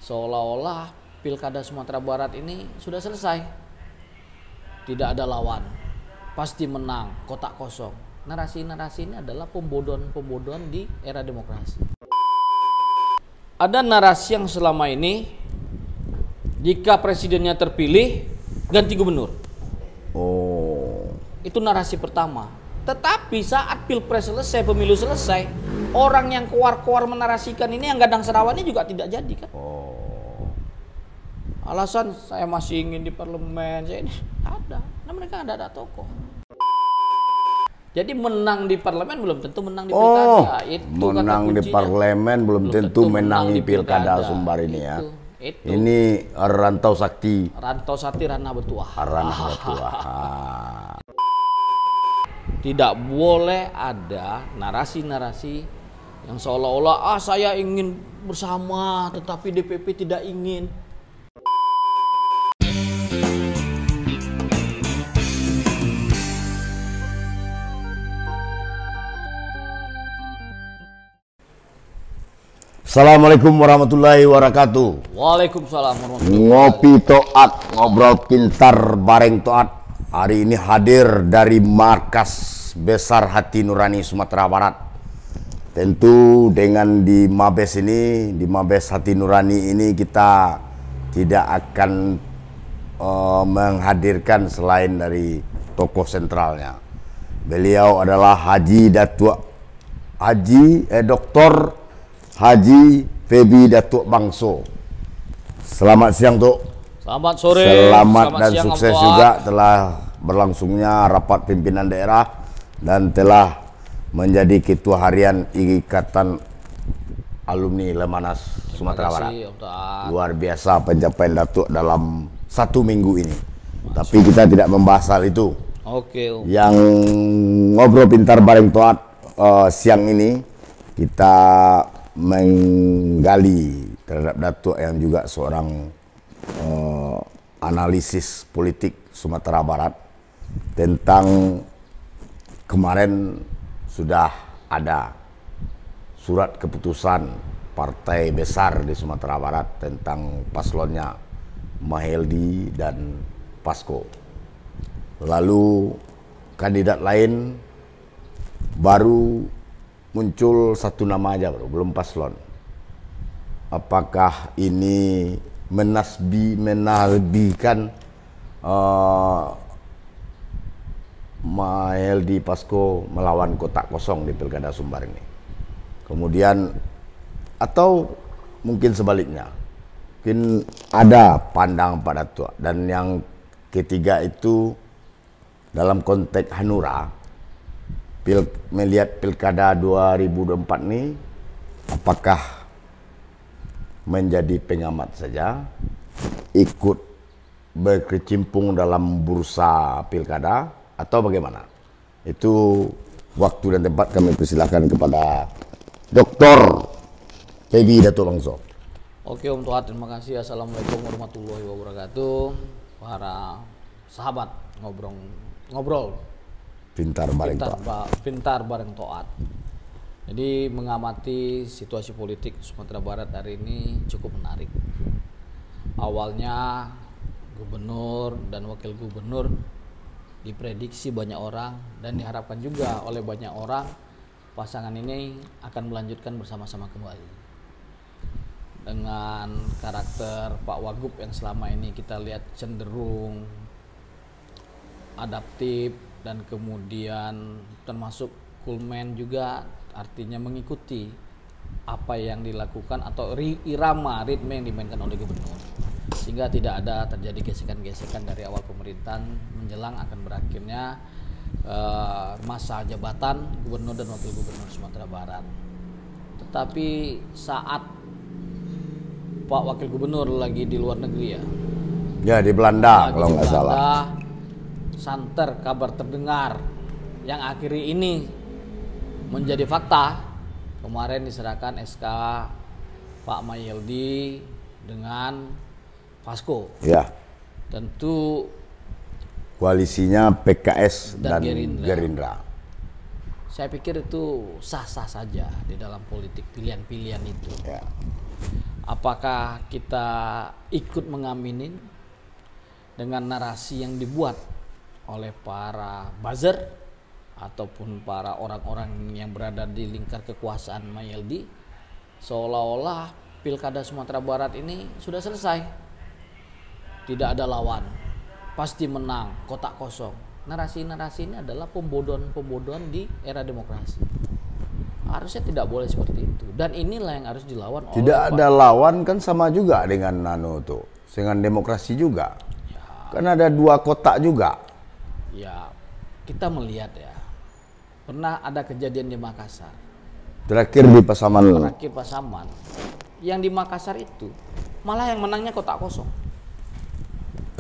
seolah-olah Pilkada Sumatera Barat ini sudah selesai. Tidak ada lawan, pasti menang, kotak kosong. Narasi-narasi ini adalah pembodohan-pembodohan di era demokrasi. Ada narasi yang selama ini jika presidennya terpilih ganti gubernur. Itu narasi pertama. Tetapi saat pilpres selesai, pemilu selesai, orang yang keluar-keluar menarasikan ini yang Gadang Serawan ini juga tidak jadi kan. Alasan saya masih ingin di parlemen, saya ini ada. Nah mereka ada tokoh. Jadi menang di parlemen belum tentu menang di pilkada. Itu menang di parlemen belum tentu menang di pilkada Sumbar ini ya. Itu. Ini Rantau Sakti. Rantau Sakti Ranah Bertuah. Ranah Bertuah. Tidak boleh ada narasi-narasi yang seolah-olah saya ingin bersama tetapi DPP tidak ingin. Assalamualaikum warahmatullahi wabarakatuh. Waalaikumsalam warahmatullahi wabarakatuh. Ngopi Toat, ngobrol pintar bareng Toat. Hari ini hadir dari Markas Besar Hati Nurani Sumatera Barat. Tentu dengan di Mabes ini, di Mabes Hati Nurani ini kita tidak akan menghadirkan selain dari tokoh sentralnya. Beliau adalah Dr. Haji Febi Datuk Bangso. Selamat siang, Tuk. Selamat sore. Selamat dan siang, sukses juga telah berlangsungnya rapat pimpinan daerah dan telah menjadi ketua harian Ikatan Alumni Lemanas Sumatera Barat. Luar biasa pencapaian Datuk dalam 1 minggu ini. Tapi kita tidak membahas hal itu. Oke. Yang ngobrol pintar bareng Toat siang ini kita menggali terhadap Datuk yang juga seorang analisis politik Sumatera Barat tentang kemarin sudah ada surat keputusan partai besar di Sumatera Barat tentang paslonnya Mahyeldi dan Pasko. Lalu kandidat lain baru muncul 1 nama aja bro, belum paslon. Apakah ini menalbikan Mahyeldi Pasko melawan kotak kosong di Pilkada Sumbar ini? Kemudian atau mungkin sebaliknya, mungkin ada pandang pada tua. Dan yang ketiga itu dalam konteks Hanura, melihat Pilkada 2024 ini, apakah menjadi pengamat saja, ikut berkecimpung dalam bursa Pilkada, atau bagaimana? Itu waktu dan tempat kami persilahkan kepada Dr. Febi Datuk Bangso. Oke Om Tuat, terima kasih. Assalamualaikum warahmatullahi wabarakatuh. Para sahabat ngobrol Pintar bareng Toat. Pintar bareng Toat. Jadi mengamati situasi politik Sumatera Barat hari ini cukup menarik. Awalnya gubernur dan wakil gubernur diprediksi banyak orang dan diharapkan juga oleh banyak orang pasangan ini akan melanjutkan bersama-sama kembali. Dengan karakter Pak Wagub yang selama ini kita lihat cenderung adaptif dan kemudian termasuk coolman juga, artinya mengikuti apa yang dilakukan atau irama ritme yang dimainkan oleh gubernur, sehingga tidak ada terjadi gesekan-gesekan dari awal pemerintahan menjelang akan berakhirnya masa jabatan gubernur dan wakil gubernur Sumatera Barat. Tetapi saat Pak Wakil Gubernur lagi di luar negeri ya di Belanda kalau nggak salah, santer kabar terdengar yang akhirnya ini menjadi fakta. Kemarin diserahkan SK Pak Mahyeldi dengan Pasko. Ya. Tentu koalisinya PKS dan Gerindra. Saya pikir itu sah-sah saja di dalam politik pilihan-pilihan itu. Ya. Apakah kita ikut mengaminin dengan narasi yang dibuat oleh para buzzer ataupun para orang-orang yang berada di lingkar kekuasaan Mayeldi, seolah-olah Pilkada Sumatera Barat ini sudah selesai, tidak ada lawan, pasti menang, kotak kosong. Narasi-narasi ini adalah pembodohan-pembodohan di era demokrasi. Harusnya tidak boleh seperti itu, dan inilah yang harus dilawan oleh tidak ada lawan, kan sama juga dengan dengan demokrasi juga ya. Kan ada dua kotak juga ya. Kita melihat ya, pernah ada kejadian di Makassar terakhir di Pasaman. Yang di Makassar itu malah yang menangnya kotak kosong.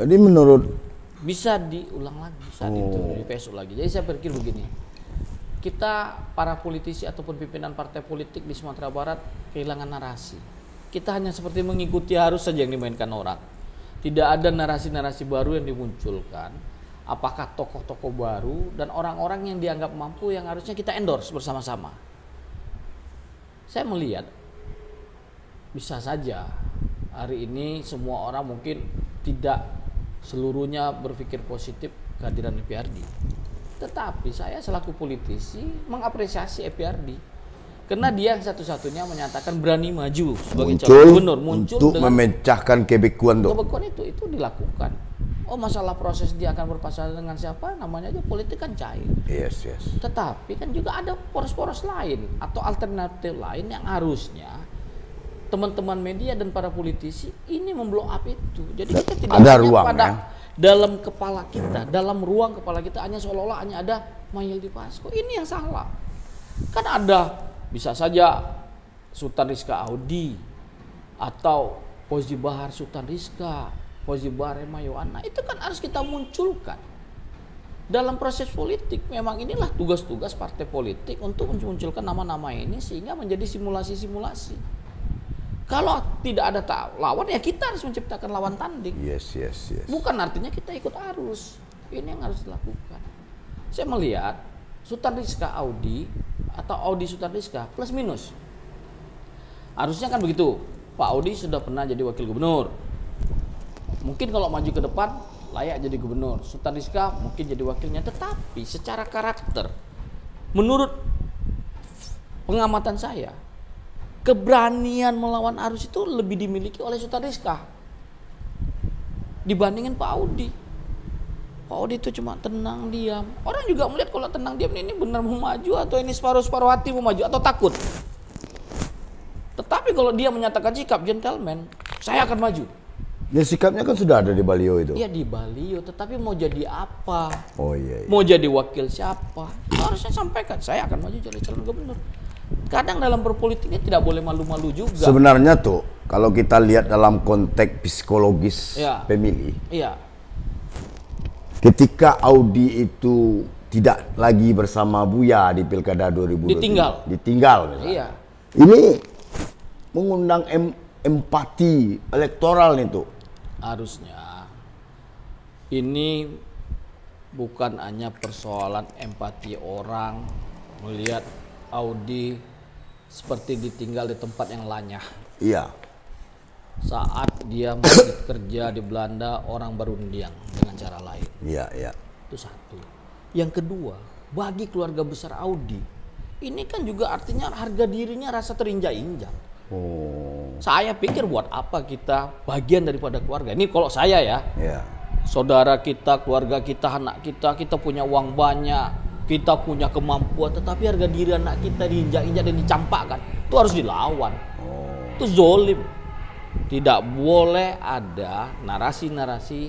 Jadi menurut bisa diulang lagi saat itu, dipesok lagi. Jadi saya berpikir begini, kita para politisi ataupun pimpinan partai politik di Sumatera Barat kehilangan narasi. Kita hanya seperti mengikuti arus saja yang dimainkan orang. Tidak ada narasi-narasi baru yang dimunculkan. Apakah tokoh-tokoh baru dan orang-orang yang dianggap mampu yang harusnya kita endorse bersama-sama. Saya melihat bisa saja hari ini semua orang mungkin tidak seluruhnya berpikir positif kehadiran EPRD. Tetapi saya selaku politisi mengapresiasi EPRD. Karena dia yang satu-satunya menyatakan berani maju sebagai calon gubernur, muncul untuk dengan memecahkan kebekuan itu dilakukan. Oh, masalah proses dia akan berpasangan dengan siapa, namanya aja politik kan cair. Yes. Tetapi kan juga ada poros-poros lain atau alternatif lain yang harusnya teman-teman media dan para politisi ini memblow up itu. Jadi kita tidak ada hanya ruang, pada ya? dalam kepala kita, dalam ruang kepala kita hanya seolah-olah hanya ada Mayeldi Pasko. Ini yang salah. Kan ada bisa saja Sultan Rizka Audi atau Fauzi Bahar Sultan Rizka, Fauzi Bahar Emayoana, itu kan harus kita munculkan dalam proses politik. Memang inilah tugas-tugas partai politik untuk memunculkan nama-nama ini sehingga menjadi simulasi-simulasi. Kalau tidak ada lawan ya kita harus menciptakan lawan tanding. Yes. Bukan artinya kita ikut arus. Ini yang harus dilakukan. Saya melihat Sultan Rizka Audi atau Audi Sultan Rizka plus minus. Harusnya kan begitu. Pak Audi sudah pernah jadi wakil gubernur. Mungkin kalau maju ke depan layak jadi gubernur. Sultan Rizka mungkin jadi wakilnya. Tetapi secara karakter, menurut pengamatan saya, keberanian melawan arus itu lebih dimiliki oleh Sultan Rizka dibandingin Pak Audi. Pak Audi itu cuma tenang diam. Orang juga melihat kalau tenang diam ini benar mau maju atau ini separuh-separuh hati mau maju atau takut. Tetapi kalau dia menyatakan sikap gentleman, saya akan maju. Ya sikapnya kan sudah ada di baliho itu. Iya di baliho, tetapi mau jadi apa? Oh iya. Mau jadi wakil siapa? Harusnya sampaikan saya akan maju jadi calon gubernur. Kadang dalam berpolitik ini tidak boleh malu-malu juga. Sebenarnya tuh kalau kita lihat dalam konteks psikologis pemilih. Iya. Ketika Audi itu tidak lagi bersama Buya di Pilkada 2020. Ditinggal misalnya. Iya. Ini mengundang empati elektoral nih tuh. Harusnya ini bukan hanya persoalan empati orang melihat Audi seperti ditinggal di tempat yang lanyah. Iya. Saat dia masih kerja di Belanda, orang berundiang dengan cara lain. Iya. Itu satu. Yang kedua, bagi keluarga besar Audi, ini kan juga artinya harga dirinya rasa terinjak-injak. Oh. Saya pikir buat apa kita bagian daripada keluarga. Ini kalau saya ya. Iya. Saudara kita, keluarga kita, anak kita punya uang banyak, kita punya kemampuan, tetapi harga diri anak kita diinjak-injak dan dicampakkan. Itu harus dilawan. Itu zolim. Tidak boleh ada narasi-narasi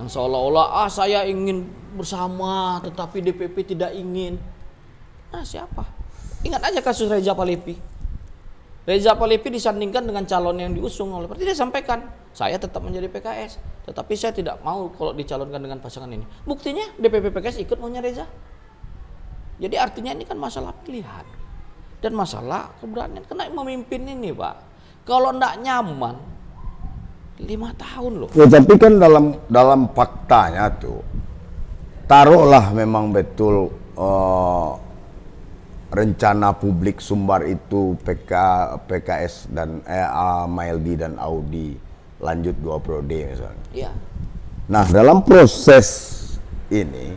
yang seolah-olah saya ingin bersama tetapi DPP tidak ingin. Nah siapa? Ingat aja kasus Reza Palevi. Reza Palevi disandingkan dengan calon yang diusung oleh partai. Dia sampaikan, saya tetap menjadi PKS, tetapi saya tidak mau kalau dicalonkan dengan pasangan ini. Buktinya DPP PKS ikut maunya Reza. Jadi artinya ini kan masalah pilihan dan masalah keberanian. Karena memimpin ini Pak, kalau enggak nyaman 5 tahun loh. Ya tapi kan dalam faktanya tuh, taruhlah memang betul rencana publik Sumbar itu PKS dan Maeldi dan Audi lanjut 2 periode misalnya. Iya. Nah, dalam proses ini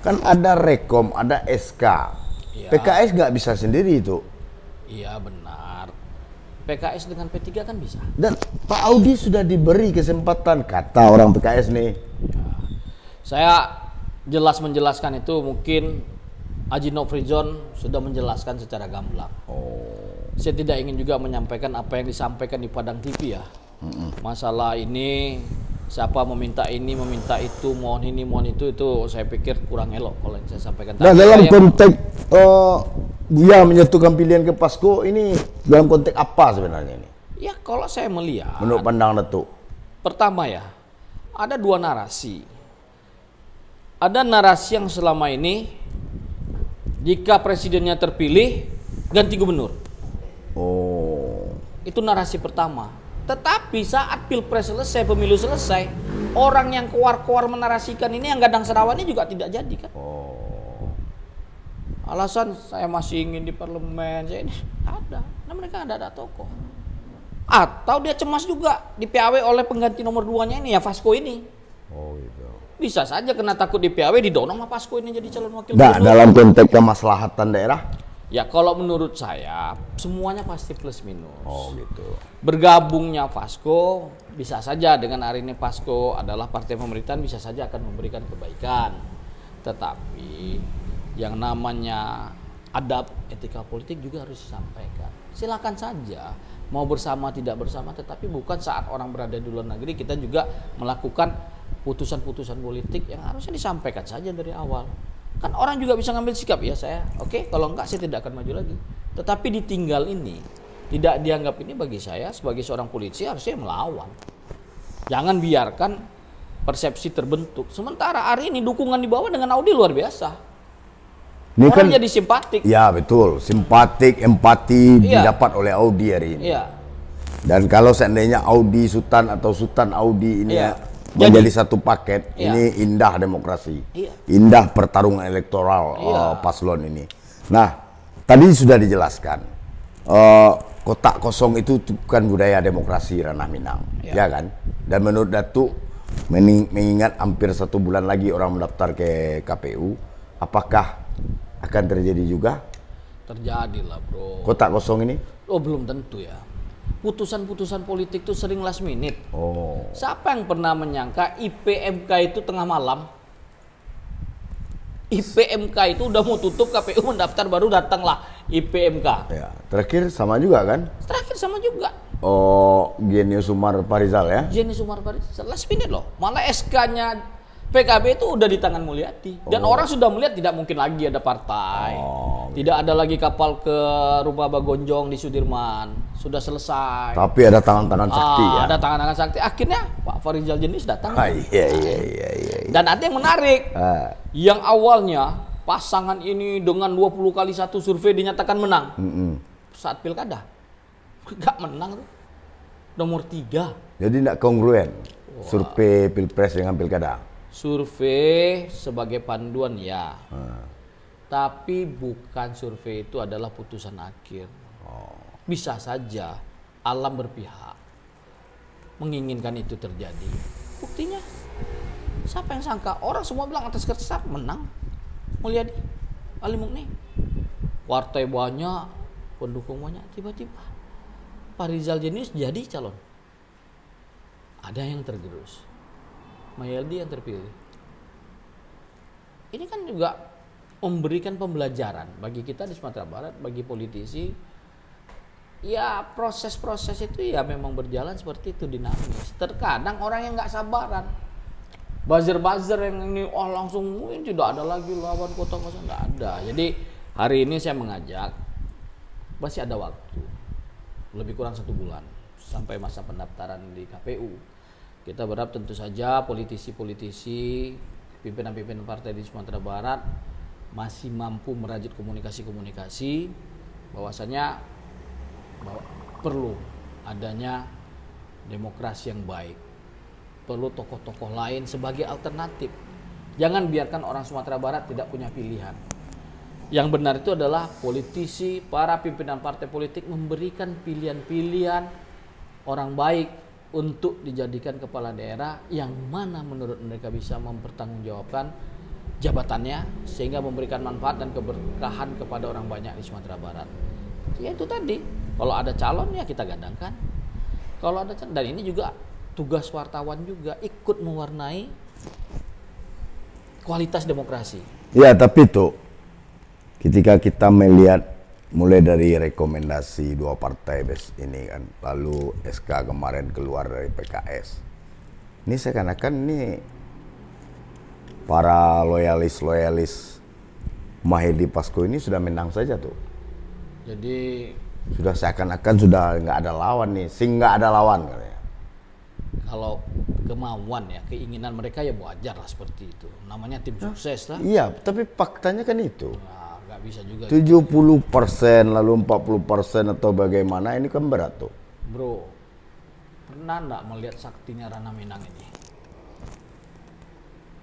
kan ada rekom, ada SK. Iya. PKS nggak bisa sendiri itu. Iya benar. PKS dengan P3 kan bisa. Dan Pak Audi sudah diberi kesempatan, kata orang PKS nih. Ya. Saya jelas menjelaskan itu, mungkin Haji Nofrizon sudah menjelaskan secara gamblang. Saya tidak ingin juga menyampaikan apa yang disampaikan di Padang TV ya. Masalah ini siapa meminta ini, meminta itu, mohon ini, mohon itu saya pikir kurang elok kalau yang saya sampaikan. Nah, dalam konteks dia menyatukan pilihan ke Pasko ini dalam konteks apa sebenarnya ini? Ya kalau saya melihat, menurut pandangan Datuk. Pertama ya, ada 2 narasi. Ada narasi yang selama ini jika presidennya terpilih ganti gubernur. Itu narasi pertama. Tetapi saat pilpres selesai, pemilu selesai, orang yang keluar menarasikan ini, yang Gadang Serawan ini juga tidak jadi kan. Alasan saya masih ingin di parlemen, saya ini ada. Nah, mereka ada tokoh. Atau dia cemas juga di PAW oleh pengganti nomor 2-nya ini ya, Fasko ini. Gitu. Bisa saja kena takut di PAW didorong sama Fasko ini jadi calon wakil gubernur. Dalam konteks kemaslahatan daerah? Ya kalau menurut saya semuanya pasti plus minus. Gitu. Bergabungnya Fasko bisa saja, dengan hari ini Fasko adalah partai pemerintahan, bisa saja akan memberikan kebaikan. Tetapi yang namanya adab etika politik juga harus disampaikan. Silakan saja mau bersama tidak bersama, tetapi bukan saat orang berada di luar negeri kita juga melakukan putusan-putusan politik yang harusnya disampaikan saja dari awal. Kan orang juga bisa ngambil sikap, ya saya oke, kalau enggak saya tidak akan maju lagi. Tetapi ditinggal ini, tidak dianggap ini, bagi saya sebagai seorang polisi harusnya melawan. Jangan biarkan persepsi terbentuk. Sementara hari ini dukungan di bawah dengan Audi luar biasa. Ini orang kan jadi simpatik. Ya betul, simpatik, empati didapat oleh Audi hari ini. Iya. Dan kalau seandainya Audi Sultan atau Sultan Audi ini menjadi satu paket, ini indah demokrasi, indah pertarungan elektoral paslon ini. Nah, tadi sudah dijelaskan, kotak kosong itu bukan budaya demokrasi ranah Minang, ya kan? Dan menurut Datuk, mengingat hampir 1 bulan lagi orang mendaftar ke KPU, apakah akan terjadi juga? Terjadilah bro. Kotak kosong ini? Belum tentu ya. Putusan-putusan politik itu sering last minute. Siapa yang pernah menyangka IPMK itu tengah malam? IPMK itu udah mau tutup, KPU mendaftar, baru datanglah IPMK. Ya, terakhir sama juga kan? Terakhir sama juga. Genius Sumar Parizal ya? Genius Sumar Parizal, last minute loh. Malah SK-nya PKB itu udah di tangan Mulyadi. Dan orang sudah melihat tidak mungkin lagi ada partai. Tidak ada lagi kapal ke rumah Bagonjong di Sudirman. Sudah selesai. Tapi ada tangan-tangan sakti ya? Ada tangan-tangan sakti. Akhirnya Pak Farizal Jenis datang. Iya. Dan ada yang menarik. Yang awalnya pasangan ini dengan 20 kali 1 survei dinyatakan menang. Saat pilkada. Gak menang tuh. Nomor 3. Jadi tidak kongruen survei pilpres dengan pilkada? Survei sebagai panduan ya, tapi bukan survei itu adalah putusan akhir. Bisa saja alam berpihak menginginkan itu terjadi. Buktinya, siapa yang sangka? Orang semua bilang atas kertas menang Mulyadi, Ali Mukni, partai banyak, pendukung banyak, tiba-tiba Pak Rizal Jenis jadi calon. Ada yang tergerus. Maeldi yang terpilih. Ini kan juga memberikan pembelajaran bagi kita di Sumatera Barat, bagi politisi. Ya proses-proses itu ya memang berjalan seperti itu, dinamis. Terkadang orang yang nggak sabaran, buzzer-buzzer yang ini langsung ini tidak ada lagi lawan kota kosong, nggak ada. Jadi hari ini saya mengajak, masih ada waktu, lebih kurang 1 bulan sampai masa pendaftaran di KPU. Kita berharap tentu saja politisi-politisi, pimpinan-pimpinan partai di Sumatera Barat masih mampu merajut komunikasi-komunikasi bahwasanya perlu adanya demokrasi yang baik. Perlu tokoh-tokoh lain sebagai alternatif. Jangan biarkan orang Sumatera Barat tidak punya pilihan. Yang benar itu adalah politisi, para pimpinan partai politik memberikan pilihan-pilihan orang baik untuk dijadikan kepala daerah yang mana menurut mereka bisa mempertanggungjawabkan jabatannya sehingga memberikan manfaat dan keberkahan kepada orang banyak di Sumatera Barat. Ya itu tadi, kalau ada calon ya kita gadangkan. Kalau ada calon, dan ini juga tugas wartawan juga ikut mewarnai kualitas demokrasi. Ya, tapi tuh ketika kita melihat mulai dari rekomendasi dua partai ini kan, lalu SK kemarin keluar dari PKS. Ini seakan-akan ini para loyalis Mahedi Pasko ini sudah menang saja tuh. Jadi sudah seakan-akan sudah nggak ada lawan nih, nggak ada lawan katanya. Kalau kemauan ya, keinginan mereka ya wajar lah seperti itu. Namanya tim sukses lah. Iya, tapi faktanya kan itu. Nah, nggak bisa juga. 70% lalu 40% atau bagaimana, ini kan berat tuh. Bro, pernah nggak melihat saktinya Rana Minang ini?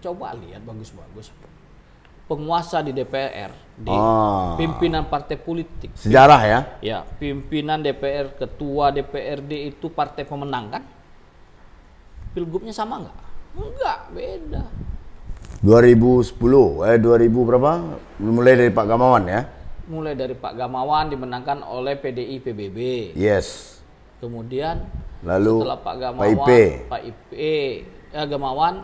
Coba lihat bagus-bagus. Penguasa di DPR, di pimpinan partai politik. Sejarah ya? Ya, pimpinan DPR, ketua DPRD itu partai pemenang kan? Pilgubnya sama nggak? Enggak, beda. 2010, 2000 berapa? Mulai dari Pak Gamawan ya? Mulai dari Pak Gamawan dimenangkan oleh PDI PBB. Yes. Kemudian lalu setelah Pak Gamawan, Pak Gamawan,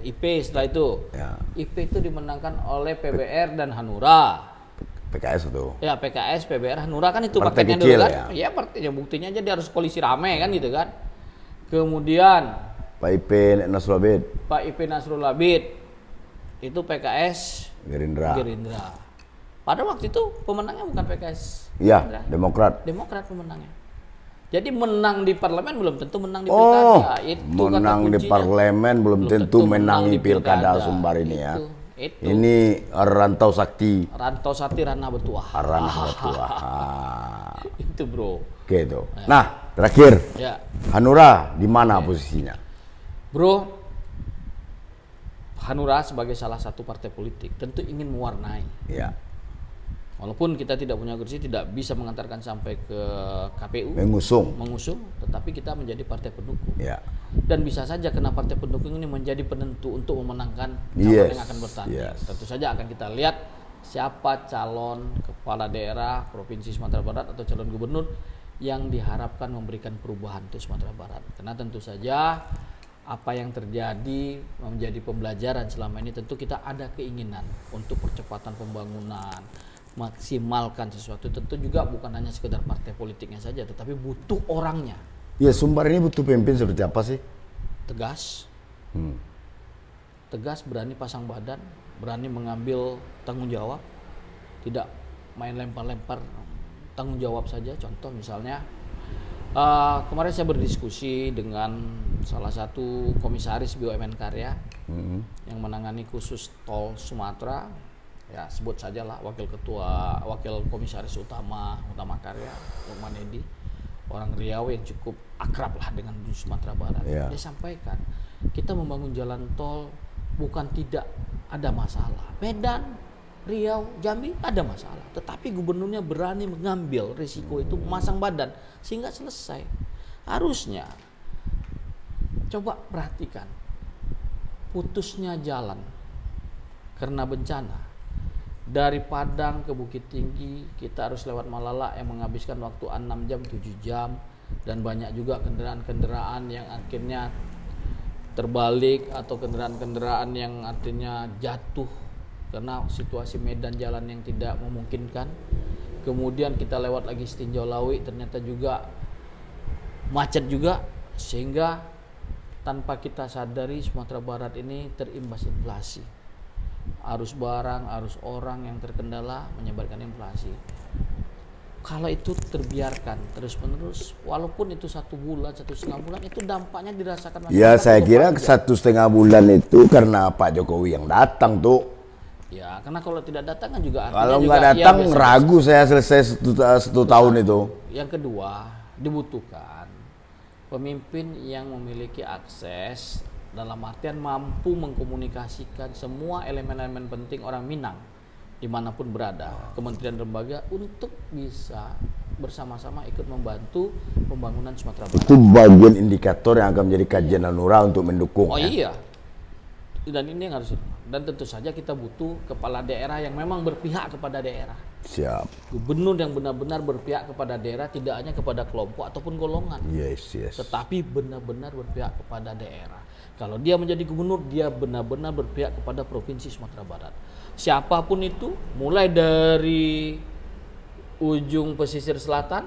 IP setelah itu. Ya. IP itu dimenangkan oleh PBR dan Hanura. PKS itu. Ya, PKS, PBR, Hanura kan itu partai paketnya kecil, dulu kan. Ya, ya partainya, buktinya aja dia harus koalisi rame kan gitu kan. Kemudian Pak IP Nasrul Abid. Pak IP Nasrul Abid itu PKS Gerindra. Pada waktu itu pemenangnya bukan PKS. Iya, Demokrat. Demokrat pemenangnya. Jadi menang di parlemen belum tentu menang di pilkada. Itu menang di parlemen belum tentu menang di pilkada Sumbar ini ya. Itu. Ini rantau sakti. Rantau sakti Rana Bertuah. Rana Bertuah. Itu bro. Oke itu. Ya. Nah terakhir, ya. Hanura di mana posisinya? Bro, Hanura sebagai salah satu partai politik tentu ingin mewarnai. Ya. Walaupun kita tidak punya kursi, tidak bisa mengantarkan sampai ke KPU. Mengusung, tetapi kita menjadi partai pendukung. Ya. Dan bisa saja karena partai pendukung ini menjadi penentu untuk memenangkan calon yang akan bertanding. Tentu saja akan kita lihat siapa calon kepala daerah Provinsi Sumatera Barat atau calon gubernur yang diharapkan memberikan perubahan untuk Sumatera Barat. Karena tentu saja apa yang terjadi menjadi pembelajaran selama ini, tentu kita ada keinginan untuk percepatan pembangunan, maksimalkan sesuatu. Tentu juga bukan hanya sekedar partai politiknya saja, tetapi butuh orangnya. Ya, Sumbar ini butuh pemimpin seperti apa sih? Tegas, tegas, berani pasang badan, berani mengambil tanggung jawab, tidak main lempar-lempar, tanggung jawab saja. Contoh misalnya, kemarin saya berdiskusi dengan salah satu komisaris BUMN Karya yang menangani khusus tol Sumatera. Ya sebut sajalah wakil komisaris utama Karya, Lukman Edi, orang Riau yang cukup akrab lah dengan Sumatera Barat. Dia sampaikan, kita membangun jalan tol bukan tidak ada masalah. Medan, Riau, Jambi ada masalah, tetapi gubernurnya berani mengambil risiko itu, memasang badan sehingga selesai. Harusnya coba perhatikan putusnya jalan karena bencana. Dari Padang ke Bukit Tinggi kita harus lewat Malala yang menghabiskan waktu 6 jam, 7 jam, dan banyak juga kendaraan-kendaraan yang akhirnya terbalik atau kendaraan-kendaraan yang artinya jatuh karena situasi medan jalan yang tidak memungkinkan. Kemudian kita lewat lagi Setinjau Lawi, ternyata juga macet juga, sehingga tanpa kita sadari Sumatera Barat ini terimbas inflasi. Arus barang, arus orang yang terkendala menyebarkan inflasi. Kalau itu terbiarkan terus-menerus, walaupun itu 1 bulan, 1,5 bulan, itu dampaknya dirasakan masyarakat. Ya saya kira 1,5 bulan itu karena Pak Jokowi yang datang tuh. Ya, karena kalau tidak datang kan juga kalau nggak datang ya, ragu saya selesai 1 tahun itu. Yang kedua, dibutuhkan pemimpin yang memiliki akses, dalam artian mampu mengkomunikasikan semua elemen-elemen penting orang Minang dimanapun berada, kementerian lembaga untuk bisa bersama-sama ikut membantu pembangunan Sumatera Barat. Itu bagian indikator yang akan menjadi kajian Hanura untuk mendukung. Oh iya, dan ini yang harus, dan tentu saja kita butuh kepala daerah yang memang berpihak kepada daerah. Siap. Gubernur yang benar-benar berpihak kepada daerah, tidak hanya kepada kelompok ataupun golongan. Yes. Tetapi benar-benar berpihak kepada daerah. Kalau dia menjadi gubernur, dia benar-benar berpihak kepada Provinsi Sumatera Barat. Siapapun itu, mulai dari ujung pesisir selatan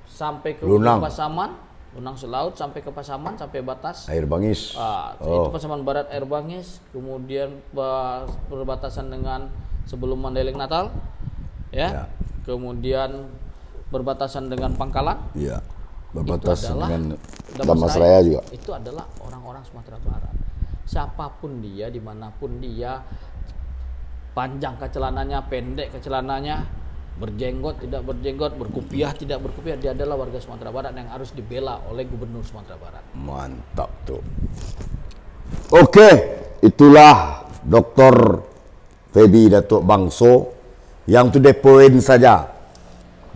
sampai ke ujung Pasaman, Lunang Selaut sampai ke Pasaman, sampai batas Air Bangis. Itu Pasaman Barat, Air Bangis, kemudian perbatasan dengan sebelum Mandailing Natal, ya. Kemudian berbatasan dengan Pangkalan. Iya. Berbatasan dengan Damasraya juga. Itu adalah orang-orang Sumatera Barat. Siapapun dia, dimanapun dia, panjang kecelananya, pendek kecelananya, berjenggot tidak berjenggot, berkupiah tidak berkupiah, dia adalah warga Sumatera Barat yang harus dibela oleh Gubernur Sumatera Barat. Mantap tuh. Oke, itulah Dr. Feby Datuk Bangso yang to the point saja.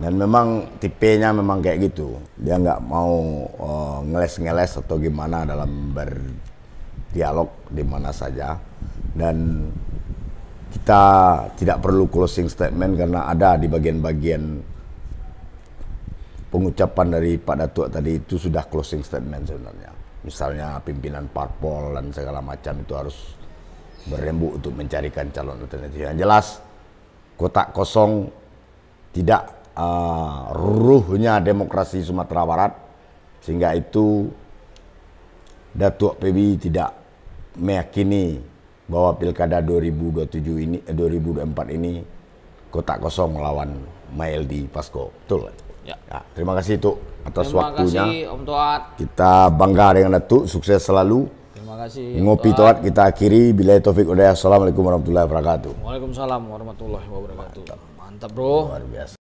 Dan memang tipenya memang kayak gitu. Dia nggak mau ngeles-ngeles atau gimana dalam berdialog di mana saja. Dan kita tidak perlu closing statement karena ada di bagian-bagian pengucapan dari Pak Datuk tadi itu sudah closing statement sebenarnya. Misalnya pimpinan parpol dan segala macam itu harus berembuk untuk mencarikan calon alternatif. Yang jelas kotak kosong tidak ruhnya demokrasi Sumatera Barat, sehingga itu Datuk Feby tidak meyakini bahwa pilkada 2024 ini kotak kosong melawan Maeldi Pasco. Betul. Ya. Ya, terima kasih Tuk atas waktunya. Terima kasih Om Toat. Kita bangga dengan Datuk, sukses selalu. Terima kasih. Ngopi Toat kita akhiri. Billahi taufik hidayah. Assalamualaikum warahmatullahi wabarakatuh. Waalaikumsalam warahmatullahi wabarakatuh. Mantap bro. Luar biasa.